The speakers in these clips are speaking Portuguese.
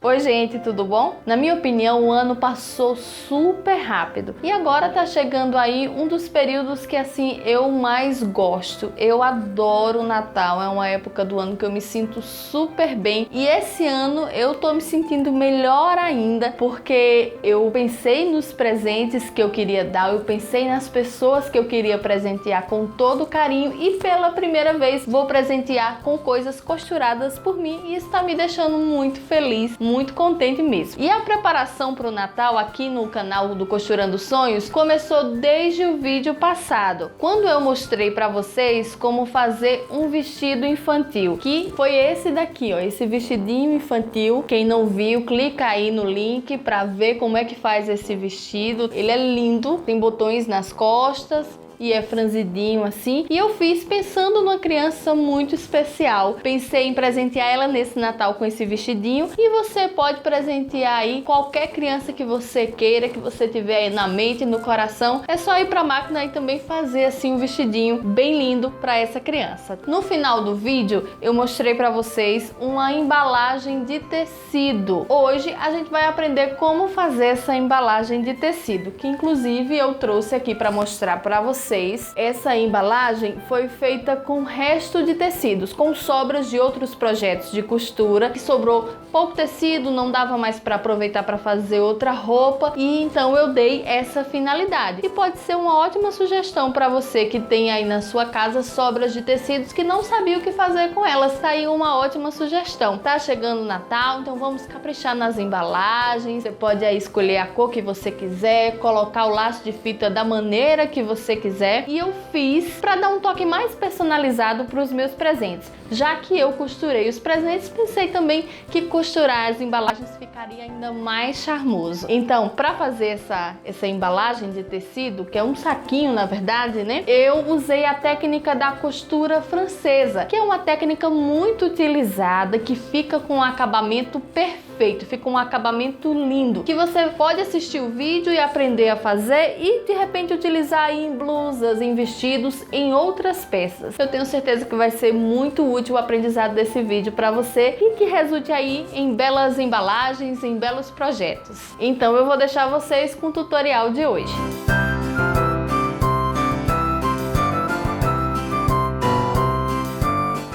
Oi gente, tudo bom? Na minha opinião, o ano passou super rápido e agora tá chegando aí um dos períodos que assim eu mais gosto. Eu adoro o Natal, é uma época do ano que eu me sinto super bem e esse ano eu tô me sentindo melhor ainda porque eu pensei nos presentes que eu queria dar, eu pensei nas pessoas que eu queria presentear com todo carinho e pela primeira vez vou presentear com coisas costuradas por mim e isso tá me deixando muito feliz, muito contente mesmo. E a preparação para o Natal aqui no canal do Costurando Sonhos começou desde o vídeo passado, quando eu mostrei para vocês como fazer um vestido infantil, que foi esse daqui, ó, esse vestidinho infantil. Quem não viu, clica aí no link para ver como é que faz esse vestido. Ele é lindo, tem botões nas costas e é franzidinho assim, e eu fiz pensando numa criança muito especial. Pensei em presentear ela nesse Natal com esse vestidinho e você pode presentear aí qualquer criança que você queira, que você tiver aí na mente, no coração. É só ir pra máquina e também fazer assim um vestidinho bem lindo para essa criança. No final do vídeo eu mostrei para vocês uma embalagem de tecido. Hoje a gente vai aprender como fazer essa embalagem de tecido, que inclusive eu trouxe aqui para mostrar para vocês. Essa embalagem foi feita com resto de tecidos, com sobras de outros projetos de costura, que sobrou pouco tecido, não dava mais para aproveitar para fazer outra roupa, e então eu dei essa finalidade. E pode ser uma ótima sugestão para você que tem aí na sua casa sobras de tecidos que não sabia o que fazer com elas. Tá aí uma ótima sugestão. Tá chegando o Natal, então vamos caprichar nas embalagens. Você pode aí escolher a cor que você quiser, colocar o laço de fita da maneira que você quiser. E eu fiz para dar um toque mais personalizado para os meus presentes. Já que eu costurei os presentes, pensei também que costurar as embalagens ficaria ainda mais charmoso. Então, para fazer essa embalagem de tecido, que é um saquinho na verdade, né? Eu usei a técnica da costura francesa, que é uma técnica muito utilizada, que fica com um acabamento perfeito, fica um acabamento lindo, que você pode assistir o vídeo e aprender a fazer e de repente utilizar aí em blusas, em vestidos, em outras peças. Eu tenho certeza que vai ser muito útil o aprendizado desse vídeo para você e que resulte aí em belas embalagens, em belos projetos. Então eu vou deixar vocês com o tutorial de hoje.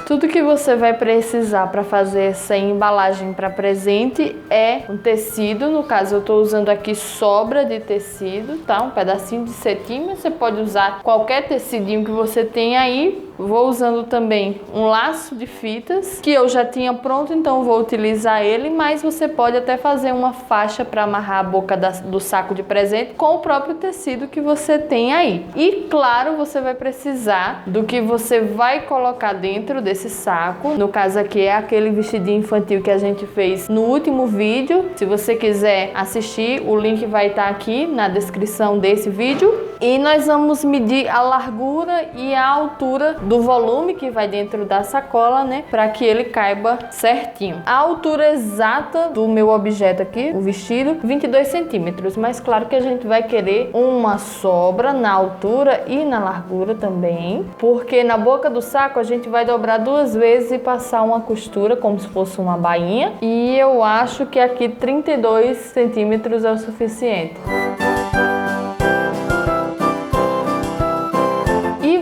Tudo que você vai precisar para fazer essa embalagem para presente é um tecido. No caso eu estou usando aqui sobra de tecido, tá? Um pedacinho de cetim, mas você pode usar qualquer tecidinho que você tem aí. Vou usando também um laço de fitas que eu já tinha pronto, então vou utilizar ele, mas você pode até fazer uma faixa para amarrar a boca do saco de presente com o próprio tecido que você tem aí. E claro, você vai precisar do que você vai colocar dentro desse saco. No caso aqui é aquele vestidinho infantil que a gente fez no último vídeo. Se você quiser assistir, o link vai estar aqui na descrição desse vídeo. E nós vamos medir a largura e a altura do volume que vai dentro da sacola, né? Para que ele caiba certinho. A altura exata do meu objeto aqui, o vestido, 22 centímetros. Mas claro que a gente vai querer uma sobra na altura e na largura também. Porque na boca do saco a gente vai dobrar duas vezes e passar uma costura como se fosse uma bainha. E eu acho que aqui 32 centímetros é o suficiente.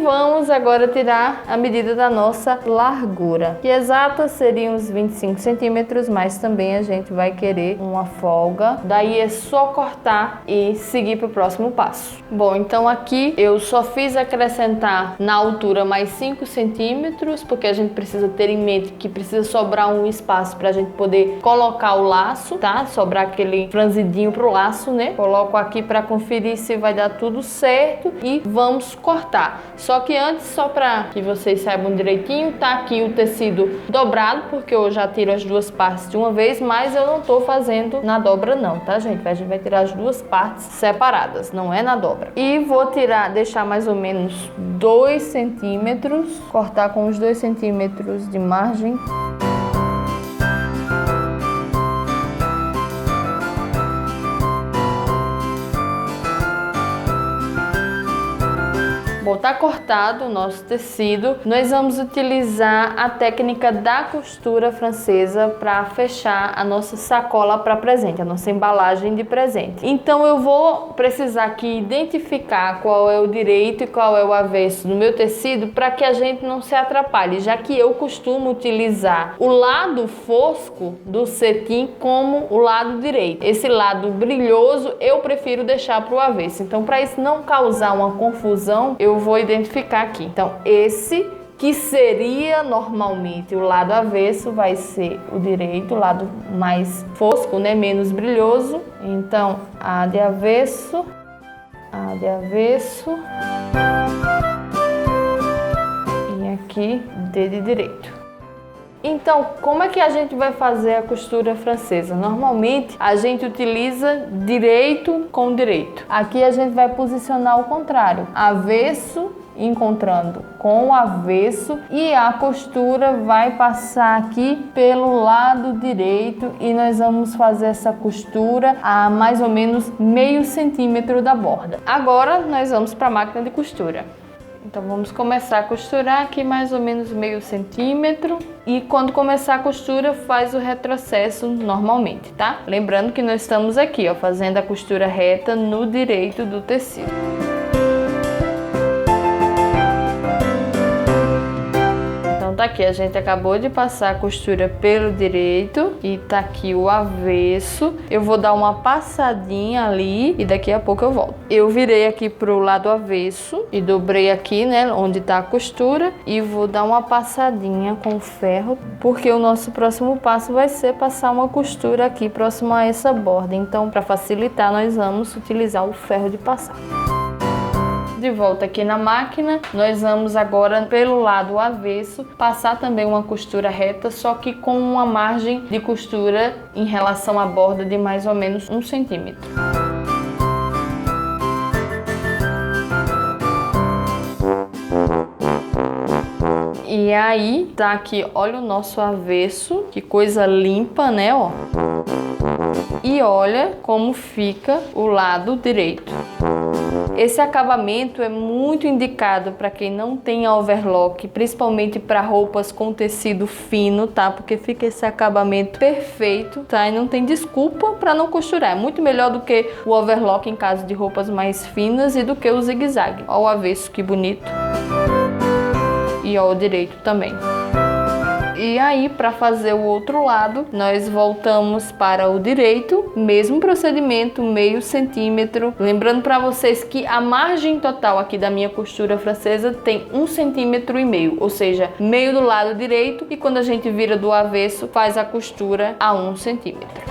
Vamos agora tirar a medida da nossa largura, que exata seria uns 25 centímetros, mas também a gente vai querer uma folga. Daí é só cortar e seguir para o próximo passo. Bom, então aqui eu só fiz acrescentar na altura mais 5 centímetros, porque a gente precisa ter em mente que precisa sobrar um espaço para a gente poder colocar o laço, tá? Sobrar aquele franzidinho pro laço, né? Coloco aqui para conferir se vai dar tudo certo e vamos cortar. Só que antes, só para que vocês saibam direitinho, tá aqui o tecido dobrado, porque eu já tiro as duas partes de uma vez, mas eu não tô fazendo na dobra não, tá gente? A gente vai tirar as duas partes separadas, não é na dobra. E vou tirar, deixar mais ou menos 2 centímetros, cortar com os 2 centímetros de margem. vou estar cortado o nosso tecido, nós vamos utilizar a técnica da costura francesa para fechar a nossa sacola para presente, a nossa embalagem de presente. Então eu vou precisar aqui identificar qual é o direito e qual é o avesso do meu tecido para que a gente não se atrapalhe, já que eu costumo utilizar o lado fosco do cetim como o lado direito. Esse lado brilhoso eu prefiro deixar para o avesso. Então, para isso não causar uma confusão, eu vou identificar aqui. Então, esse que seria normalmente o lado avesso vai ser o direito, o lado mais fosco, né, menos brilhoso. Então, A de avesso, A de avesso e aqui D de direito. Então, como é que a gente vai fazer a costura francesa? Normalmente, a gente utiliza direito com direito. Aqui a gente vai posicionar o contrário, avesso encontrando com o avesso e a costura vai passar aqui pelo lado direito e nós vamos fazer essa costura a mais ou menos meio centímetro da borda. Agora, nós vamos para a máquina de costura. Então vamos começar a costurar aqui mais ou menos meio centímetro e quando começar a costura faz o retrocesso normalmente, tá? Lembrando que nós estamos aqui, ó, fazendo a costura reta no direito do tecido. Tá aqui, a gente acabou de passar a costura pelo direito e tá aqui o avesso. Eu vou dar uma passadinha ali e daqui a pouco eu volto. Eu virei aqui pro lado avesso e dobrei aqui, né, onde tá a costura e vou dar uma passadinha com o ferro, porque o nosso próximo passo vai ser passar uma costura aqui próximo a essa borda. Então, para facilitar, nós vamos utilizar o ferro de passar. De volta aqui na máquina, nós vamos agora pelo lado avesso passar também uma costura reta, só que com uma margem de costura em relação à borda de mais ou menos 1 centímetro. E aí, tá aqui, olha o nosso avesso, que coisa limpa, né, ó. E olha como fica o lado direito. Esse acabamento é muito indicado para quem não tem overlock, principalmente para roupas com tecido fino, tá? Porque fica esse acabamento perfeito, tá? E não tem desculpa para não costurar. É muito melhor do que o overlock em caso de roupas mais finas e do que o zigue-zague. Ó o avesso, que bonito. E ó o direito também. E aí, para fazer o outro lado, nós voltamos para o direito, mesmo procedimento, meio centímetro. Lembrando para vocês que a margem total aqui da minha costura francesa tem 1,5 centímetro, ou seja, meio do lado direito, e quando a gente vira do avesso, faz a costura a 1 centímetro.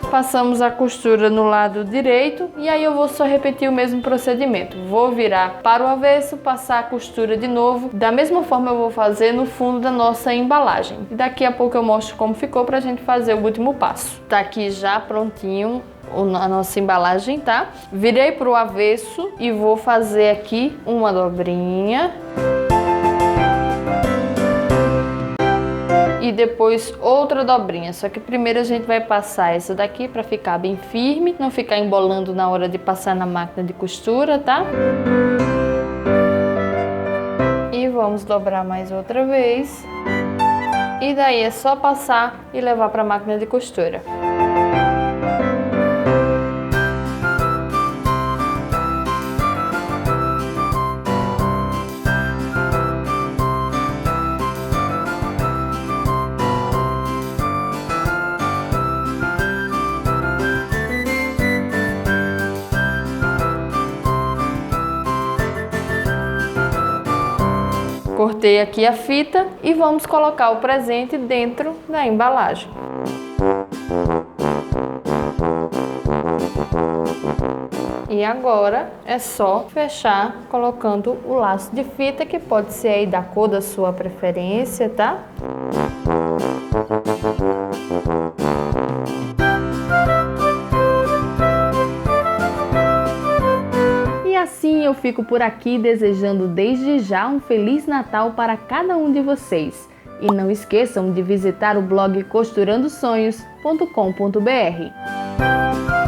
Passamos a costura no lado direito e aí eu vou só repetir o mesmo procedimento. Vou virar para o avesso, passar a costura de novo. Da mesma forma eu vou fazer no fundo da nossa embalagem. E daqui a pouco eu mostro como ficou para a gente fazer o último passo. Tá aqui já prontinho a nossa embalagem, tá? Virei para o avesso e vou fazer aqui uma dobrinha. E depois outra dobrinha, só que primeiro a gente vai passar essa daqui para ficar bem firme, não ficar embolando na hora de passar na máquina de costura, tá? E vamos dobrar mais outra vez. E daí é só passar e levar para a máquina de costura. Cortei aqui a fita e vamos colocar o presente dentro da embalagem. E agora é só fechar colocando o laço de fita, que pode ser aí da cor da sua preferência, tá? Assim eu fico por aqui desejando desde já um Feliz Natal para cada um de vocês. E não esqueçam de visitar o blog costurandosonhos.com.br.